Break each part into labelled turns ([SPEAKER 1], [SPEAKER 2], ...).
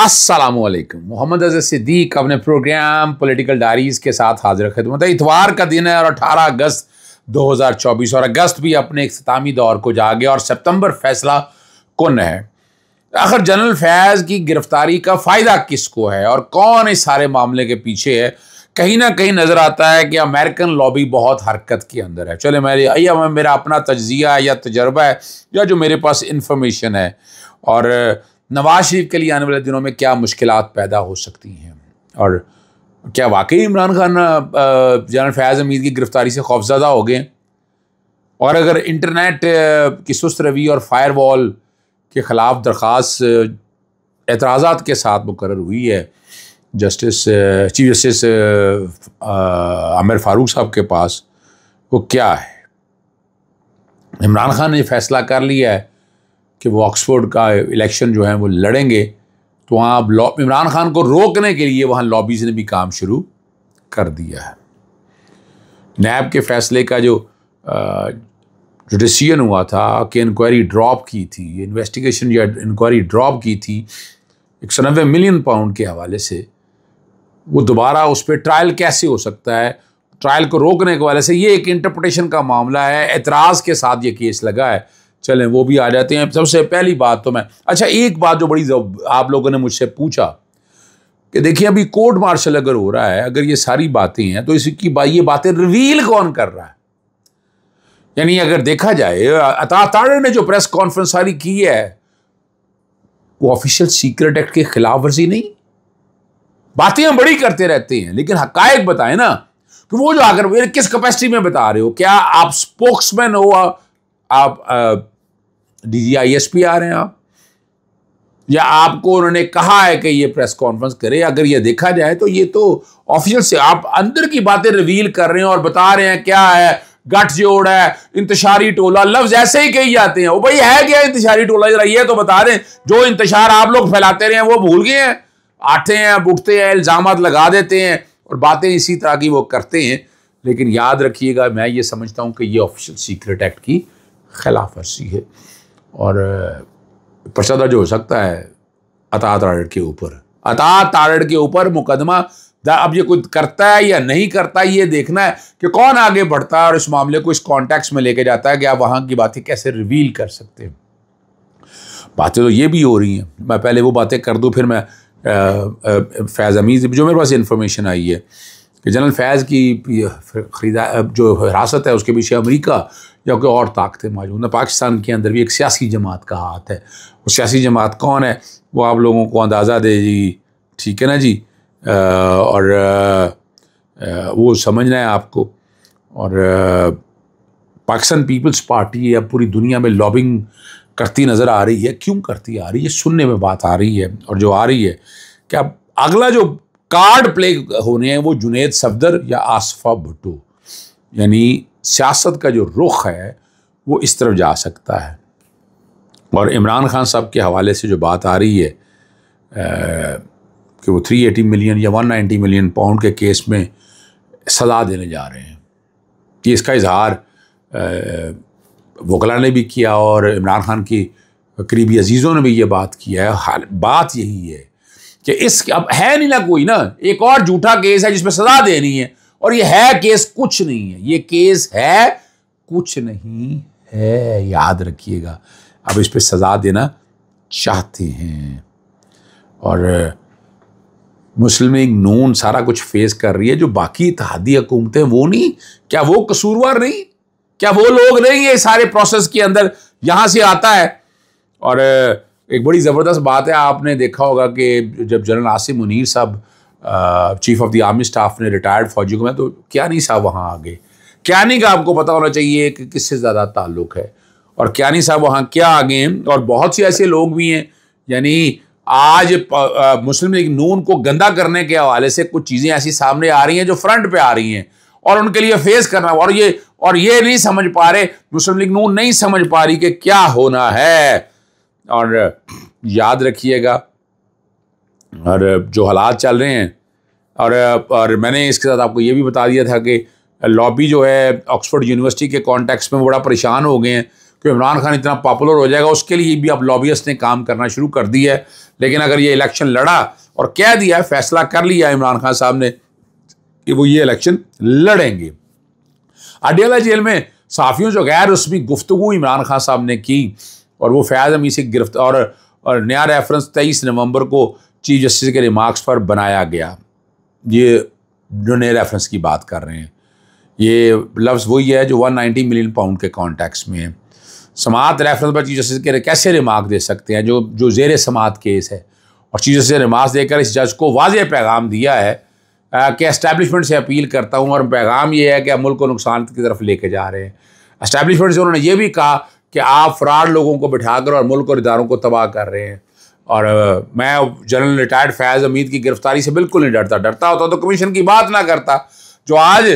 [SPEAKER 1] अस्सलामुअलैकुम। मोहम्मद अज़हर सिद्दीक अपने programme political diaries के साथ हाजिर खिदमत है। इतवार का दिन है और 18 अगस्त 2024 और अगस्त भी अपने इख्तितामी दौर को जा गया और सितंबर फैसला कुन है। आखिर जनरल फैज़ की गिरफ्तारी का फ़ायदा किसको है और कौन इस सारे मामले के पीछे है? कहीं ना कहीं नज़र आता है कि अमेरिकन लॉबी बहुत हरकत के अंदर है। चले मेरा अपना तज्जिया या तजर्बा है या जो मेरे पास इंफॉर्मेशन है और नवाज शरीफ के लिए आने वाले दिनों में क्या मुश्किलात पैदा हो सकती हैं और क्या वाकई इमरान खान जनरल फैज़ हमीद की गिरफ्तारी से खौफज़दा हो गए और अगर इंटरनेट की सुस्त रवि और फायरवॉल के ख़िलाफ़ दरख्वास्त एतराज़ात के साथ मुकर्रर हुई है चीफ जस्टिस आमिर फ़ारूक साहब के पास, वो क्या है? इमरान खान ने फ़ैसला कर लिया है कि वो ऑक्सफोर्ड का इलेक्शन जो है वो लड़ेंगे, तो वहाँ अब इमरान खान को रोकने के लिए वहाँ लॉबीज़ ने भी काम शुरू कर दिया है। नैब के फ़ैसले का जो डिसीजन हुआ था कि इंक्वायरी ड्रॉप की थी, इन्वेस्टिगेशन या इंक्वायरी ड्रॉप की थी 190 मिलियन पाउंड के हवाले से, वो दोबारा उस पर ट्रायल कैसे हो सकता है? ट्रायल को रोकने के वाले से ये एक इंटरप्रिटेशन का मामला है, एतराज़ के साथ ये केस लगा है। चलें वो भी आ जाते हैं। सबसे पहली बात तो एक बात जो बड़ी आप लोगों ने मुझसे पूछा कि देखिए अभी कोर्ट मार्शल अगर हो रहा है, अगर ये सारी बातें हैं तो ये बातें रिवील कौन कर रहा है? यानी अगर देखा जाए अता तारड़ ने जो प्रेस कॉन्फ्रेंस सारी की है वो ऑफिशियल सीक्रेट एक्ट के खिलाफ वर्जी नहीं। बातें हम बड़ी करते रहते हैं लेकिन हकायक बताएं ना कि वो जो आकर किस कैपेसिटी में बता रहे हो? क्या आप स्पोक्समैन हो? आप DGISP आ रहे हैं आप, या आपको उन्होंने कहा है कि ये प्रेस कॉन्फ्रेंस करे? अगर ये देखा जाए तो ये तो ऑफिशियल से आप अंदर की बातें रिवील कर रहे हैं और बता रहे हैं क्या है, गठजोड़ है, इंतशारी टोला, लफ्ज ऐसे ही कही जाते हैं। वो भाई है क्या इंतशारी टोला? जरा ये तो बता दें। जो इंतशार आप लोग फैलाते रहे हैं वो भूल गए हैं? आते हैं, उठते हैं, इल्जामात लगा देते हैं और बातें इसी तरह की वो करते हैं। लेकिन याद रखिएगा, मैं ये समझता हूं कि ये ऑफिशियल सीक्रेट एक्ट की खिलाफ वर्जी है और पर्चा दर्ज हो सकता है अता तारड़ के ऊपर मुकदमा। अब ये कोई करता है या नहीं करता, ये देखना है कि कौन आगे बढ़ता है और इस मामले को इस कॉन्टेक्स्ट में लेके जाता है कि आप वहाँ की बातें कैसे रिवील कर सकते हैं। बातें तो ये भी हो रही हैं, मैं पहले वो बातें कर दूँ फिर मैं फैज़ हमीद जो मेरे पास इन्फॉर्मेशन आई है कि जनरल फैज़ की जो हिरासत है उसके पीछे अमेरिका या कोई और ताकतें मौजूद हैं। पाकिस्तान के अंदर भी एक सियासी जमात का हाथ है। वो सियासी जमात कौन है वो आप लोगों को अंदाज़ा दे जी, ठीक है ना जी? और वो समझना है आपको। और पाकिस्तान पीपल्स पार्टी अब पूरी दुनिया में लॉबिंग करती नज़र आ रही है। क्यों करती आ रही है? सुनने में बात आ रही है और जो आ रही है कि अब अगला जो कार्ड प्ले होने हैं वो जुनेद सफदर या आसफा भुट्टो, यानी सियासत का जो रुख है वो इस तरफ जा सकता है। और इमरान खान साहब के हवाले से जो बात आ रही है कि वो 380 मिलियन या 190 मिलियन पाउंड के केस में सज़ा देने जा रहे हैं, कि इसका इजहार वकला ने भी किया और इमरान खान की करीबी अजीज़ों ने भी ये बात किया है। बात यही है कि इस अब है नहीं ना कोई ना एक और झूठा केस है जिसमें सज़ा देनी है, और ये है केस कुछ नहीं है। ये केस है कुछ नहीं है, याद रखिएगा। अब इस पर सज़ा देना चाहते हैं और मुस्लिम लीग नून सारा कुछ फेस कर रही है। जो बाकी इत्तेहादी हुकूमतें वो नहीं, क्या वो कसूरवार नहीं? क्या वो लोग नहीं ये सारे प्रोसेस के अंदर यहाँ से आता है? और एक बड़ी ज़बरदस्त बात है, आपने देखा होगा कि जब जनरल आसिम मुनीर साहब chief of the army staff ने रिटायर्ड फौजी को, मैं तो कियानी साहब वहाँ आ गए। कियानी का आपको पता होना चाहिए कि किससे ज़्यादा ताल्लुक़ है और कियानी साहब वहाँ क्या आ गए हैं। और बहुत से ऐसे लोग भी हैं, यानी आज मुस्लिम लीग नून को गंदा करने के हवाले से कुछ चीज़ें ऐसी सामने आ रही हैं जो फ्रंट पे आ रही हैं और उनके लिए फेस करना, और ये नहीं समझ पा रहे, मुस्लिम लीग नून नहीं समझ पा रही कि क्या होना है। और याद रखिएगा, और जो हालात चल रहे हैं, और मैंने इसके साथ आपको ये भी बता दिया था कि लॉबी जो है ऑक्सफोर्ड यूनिवर्सिटी के कॉन्टेक्स्ट में बड़ा परेशान हो गए हैं कि इमरान खान इतना पॉपुलर हो जाएगा, उसके लिए भी अब लॉबियस्ट ने काम करना शुरू कर दिया है। लेकिन अगर ये इलेक्शन लड़ा और कह दिया है, फैसला कर लिया इमरान खान साहब ने कि वो ये इलेक्शन लड़ेंगे। अडियाला जेल में सहाफ़ियों जो गैर रस्मी गुफ्तगू इमरान खान साहब ने की और वो फैज़ अमीन से गिरफ्तार और नया रेफरेंस 23 नवंबर को चीफ जस्टिस के रिमार्क्स पर बनाया गया। ये जो नए रेफरेंस की बात कर रहे हैं, ये लफ्ज़ वही है जो 190 मिलियन पाउंड के कॉन्टेक्स्ट में है। समात रेफरेंस पर चीफ जस्टिस के कैसे रिमार्क दे सकते हैं जो ज़ेर समात केस है, और चीफ जस्टिस ने रिमार्क देकर इस जज को वाज़ेह पैगाम दिया है कि एस्टैब्लिशमेंट से अपील करता हूँ, और पैगाम ये है कि आप मुल्क को नुकसान की तरफ लेके जा रहे हैं। एस्टैब्लिशमेंट से उन्होंने ये भी कहा कि आप फ्रॉड लोगों को बिठाकर और मुल्क और इदारों को तबाह कर रहे हैं। और मैं जनरल रिटायर्ड फैज़ अमीद की गिरफ्तारी से बिल्कुल नहीं डरता होता तो कमीशन की बात ना करता। जो आज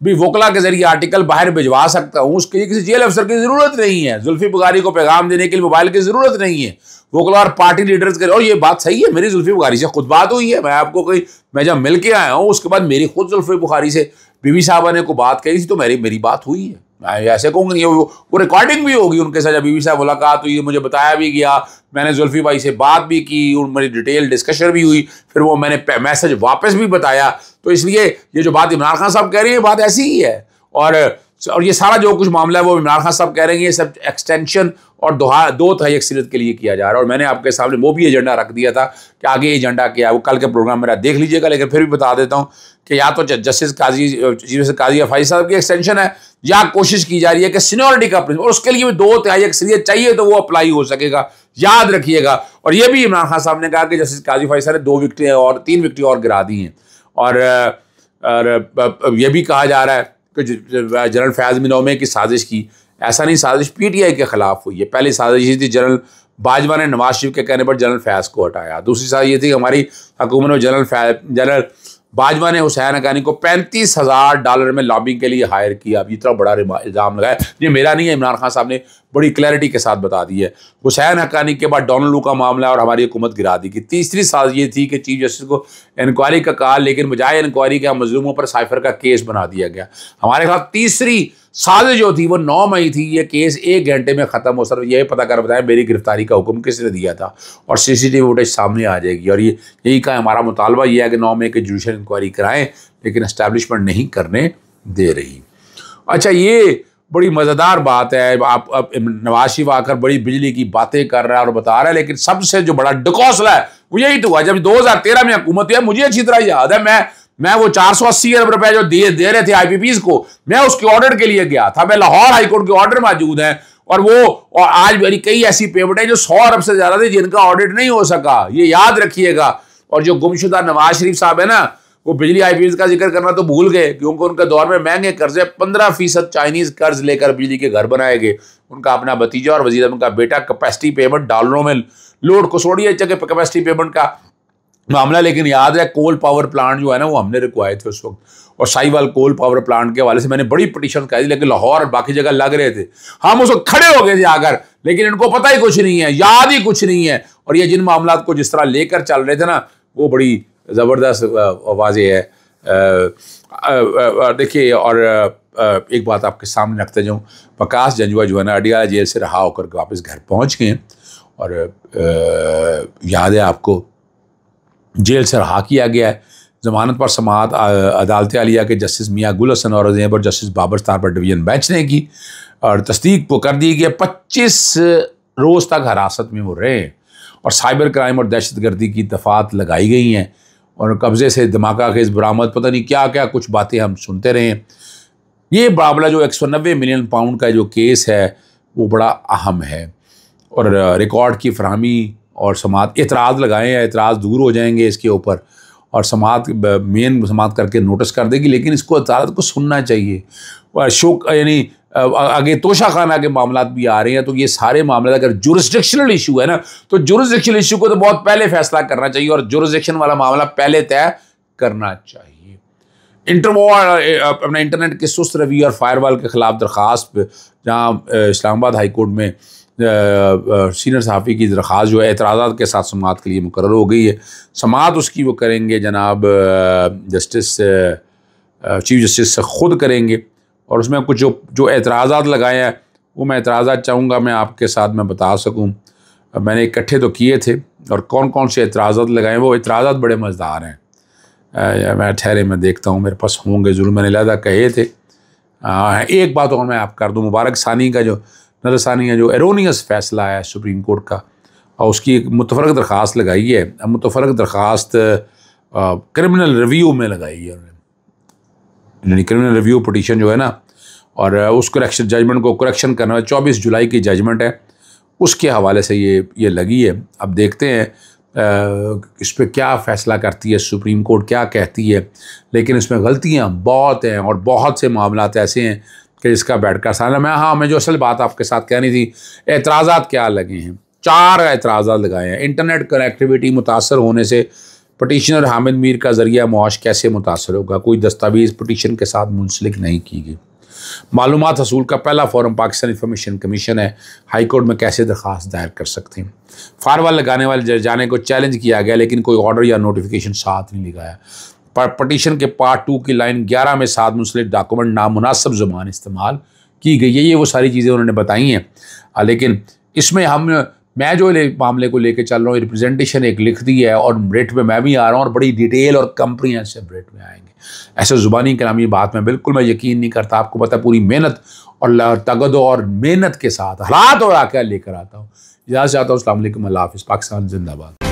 [SPEAKER 1] भी वकला के जरिए आर्टिकल बाहर भिजवा सकता हूँ, उसके लिए किसी जेल अफसर की ज़रूरत नहीं है। जुल्फी बुखारी को पैगाम देने के लिए मोबाइल की ज़रूरत नहीं है। वकला और पार्टी लीडर्स के, और ये बात सही है, मेरी जुल्फी बुखारी से खुद बात हुई है। मैं आपको कोई, मैं जब मिल के आया हूँ उसके बाद मेरी खुद जुल्फी बुखारी से बीबी साहबा ने को बात कही थी, तो मेरी बात हुई है। मैं ऐसे कहूँगा नहीं, वो रिकॉर्डिंग भी होगी उनके साथ, जब बीबी साहब मुलाकात हुई, मुझे बताया भी गया, मैंने जुल्फी भाई से बात भी की, मेरी डिटेल डिस्कशन भी हुई, फिर वो मैंने मैसेज वापस भी बताया। तो इसलिए ये जो बात इमरान खान साहब कह रही है, बात ऐसी ही है। और ये सारा जो कुछ मामला है वो इमरान खान साहब कह रहे हैं, ये सब एक्सटेंशन और दो तिहाई अक्सरियत के लिए किया जा रहा है। और मैंने आपके सामने वो भी एजेंडा रख दिया था कि आगे एजेंडा क्या है, वो कल के प्रोग्राम मेरा देख लीजिएगा। लेकिन फिर भी बता देता हूँ कि या तो जस्टिस काजी फैज साहब की एक्सटेंशन है, या कोशिश की जा रही है कि सीनियरिटी का प्रिंसिपल, और उसके लिए भी 2 तिहाई अक्सरियत चाहिए तो वो अप्लाई हो सकेगा, याद रखिएगा। और ये भी इमरान खान साहब ने कहा कि जस्टिस काजी फैज साहब ने 2 विकेटें और 3 विकेटें और गिरा दी हैं। और ये भी कहा जा रहा है कि जनरल फैज़ मिनोमे की साजिश की, ऐसा नहीं, साजिश पीटीआई के खिलाफ हुई है। पहली साजिश ये थी, जनरल बाजवा ने नवाज शरीफ के कहने पर जनरल फैज़ को हटाया। दूसरी साजिश ये थी कि हमारी हुकूमत में जनरल बाजवा ने हुसैन हक्कानी को $35,000 में लॉबिंग के लिए हायर किया। अब इतना बड़ा इल्ज़ाम लगाया, ये मेरा नहीं है, इमरान खान साहब ने बड़ी क्लैरिटी के साथ बता दी है। हुसैन हक्कानी के बाद डोनाल्ड लू का मामला और हमारी हुकूमत गिरा दी गई। तीसरी साजिश ये थी कि चीफ जस्टिस को इंक्वायरी का कहा, लेकिन बजाय इंक्वायरी के मजलूमों पर साइफर का केस बना दिया गया। हमारे खिलाफ तीसरी साजिश जो थी वो 9 मई थी। ये केस 1 घंटे में ख़त्म हो। सर ये पता कर बताएं मेरी गिरफ्तारी का हुक्म किसने दिया था, और सीसीटीवी फुटेज सामने आ जाएगी। और यही का हमारा मुतालबा ये है कि 9 मई की जुडिशल इंक्वायरी कराएं, लेकिन एस्टैब्लिशमेंट नहीं करने दे रही। अच्छा, ये बड़ी मज़ेदार बात है। आप नवाज शरीफ आकर बड़ी बिजली की बातें कर रहा है और बता रहा है, लेकिन सबसे जो बड़ा डकौसला है वो यही तो हुआ जब 2013 में हुकूमत हुई है। मुझे अच्छी तरह याद है, मैं वो 480 अरब रुपए जो दे रहे थे IPPs को, मैं उसके ऑर्डर के लिए गया था। मैं लाहौर हाईकोर्ट के ऑर्डर मौजूद हैं, और आज मेरी कई ऐसी पेमेंट है जो 100 अरब से ज़्यादा थी, जिनका ऑडिट नहीं हो सका। ये याद रखिएगा। और जो गुमशुदा नवाज शरीफ साहब है ना, वो बिजली IPPs का जिक्र करना तो भूल गए, क्योंकि उनके दौर में महंगे कर्जे 15% चाइनीज कर्ज लेकर बिजली के घर बनाए गए। उनका अपना भतीजा और वजीर का बेटा कैपेसिटी पेमेंट डॉलरों में लोड को छोड़िए कैपेसिटी पेमेंट का मामला। लेकिन याद है कोल पावर प्लांट जो है ना, वो हमने रुकवाए थे उस वक्त, और साहिवाल कोल पावर प्लांट के हवाले से मैंने बड़ी पिटीशन कर दी, लेकिन लाहौर और बाकी जगह लग रहे थे, हम उसको खड़े हो गए थे आकर, लेकिन इनको पता ही कुछ नहीं है, याद ही कुछ नहीं है। और ये जिन मामला को जिस तरह लेकर चल रहे थे ना, वो बड़ी ज़बरदस्त वाज़ेह है। देखिए, और एक बात आपके सामने रखते जाऊँ, प्रकाश जंजुआ जो है ना, अडियाला जेल से रहा होकर वापस घर पहुँच गए। और याद है आपको, जेल से रहा किया गया है। ज़मानत पर समाअत अदालत आलिया के जस्टिस मियाँ गुल हसन और और जस्टिस बाबर स्टार पर डिवीज़न बेंच ने की, और तस्दीक वो कर दी गई 25 रोज़ तक हिरासत में वो रहे, और साइबर क्राइम और दहशतगर्दी की दफ़ात लगाई गई हैं, और कब्ज़े से धमाका खेज़ बरामद, पता नहीं क्या क्या कुछ बातें हम सुनते रहे। ये मामला जो 190 मिलियन पाउंड का जो केस है वो बड़ा अहम है, और रिकॉर्ड की फरहमी और समाअत एतराज़ लगाए हैं, एतराज़ दूर हो जाएंगे इसके ऊपर, और समाअत मेन समाअत करके नोटिस कर देगी। लेकिन इसको अदालत को सुनना चाहिए। और शोक यानी आगे तोशा खाना के मामला भी आ रहे हैं, तो ये सारे मामले अगर जुरिस्डिक्शनल इशू है ना, तो जुरिस्डिक्शनल इशू को तो बहुत पहले फैसला करना चाहिए, और जुरिस्डिक्शन वाला मामला पहले तय करना चाहिए। अपना इंटरनेट के सुस्त रवैये और फायरवॉल के खिलाफ दरख्वास्त, जहाँ इस्लामाबाद हाईकोर्ट में सीनियर सहाफ़ी की दरख्वास्त जो है एतराज़ात के साथ समाअत के लिए मुकर्रर हो गई है। समाअत उसकी वो करेंगे जनाब चीफ जस्टिस से ख़ुद करेंगे, और उसमें कुछ जो एतराज़ात लगाए हैं वो मैं एतराज़ात चाहूँगा मैं आपके साथ में बता सकूँ। मैंने इकट्ठे तो किए थे और कौन कौन से एतराज़ात लगाए, वो एतराज़ात बड़े मज़ेदार हैं। मैं ठहरे मैं देखता हूँ, मेरे पास होंगे ज़रूर, मैंने लिहाजा कहे थे। एक बात और मैं आप कर दूँ, मुबारक सानी का जो नज़र सानी का जो एरोनियस फ़ैसला है सुप्रीम कोर्ट का, और उसकी एक मुतफ़रक़ दरख्वास्त लगाई है। मुतफ़रक़ दरख्वास्त क्रिमिनल रिव्यू में लगाई है उन्होंने, क्रिमिनल रिव्यू पटिशन जो है ना, और उस करेक्शन जजमेंट को करेक्शन करना है। 24 जुलाई की जजमेंट है, उसके हवाले से ये लगी है। अब देखते हैं इस पर क्या फ़ैसला करती है सुप्रीम कोर्ट, क्या कहती है। लेकिन इसमें गलतियाँ बहुत हैं और बहुत से मामलात ऐसे हैं कि जिसका बैठकर सारा मैं जो असल बात आपके साथ कहनी थी, एतराज़ात क्या लगे हैं। 4 एतराज़ात लगाए हैं। इंटरनेट कनेक्टिविटी मुतासर होने से पटिशनर हामिद मीर का ज़रिया मुआश कैसे मुतासर होगा, कोई दस्तावेज़ पटिशन के साथ मुंसलिक नहीं की गई। मालूमात हसूल का पहला फोरम पाकिस्तान इंफॉर्मेशन कमीशन है, हाई कोर्ट में कैसे दरख्वास्त दायर कर सकते हैं। फारवाल लगाने वाले जाने को चैलेंज किया गया, लेकिन कोई ऑर्डर या नोटिफिकेशन साथ नहीं लगाया। पर पटिशन के पार्ट 2 की लाइन 11 में साथ मुंसलिक डॉक्यूमेंट नामुनासिब ज़ुबान इस्तेमाल की गई है। ये वो सारी चीज़ें उन्होंने बताई हैं। लेकिन इसमें मैं जो मामले को लेकर चल रहा हूँ, रिप्रेजेंटेशन एक लिख दी है और रेट में मैं भी आ रहा हूँ और बड़ी डिटेल और कंप्रीहेंसिव रेट में आएंगे। ऐसे ज़ुबानी कलामी बात में बिल्कुल मैं यकीन नहीं करता। आपको पता है पूरी मेहनत और तगद और मेहनत के साथ हालात और आकर लेकर आता हूँ। इजाज़त चाहता हूँ। अस्सलाम वालेकुम, अल्लाह हाफ़िज़। पाकिस्तान जिंदाबाद।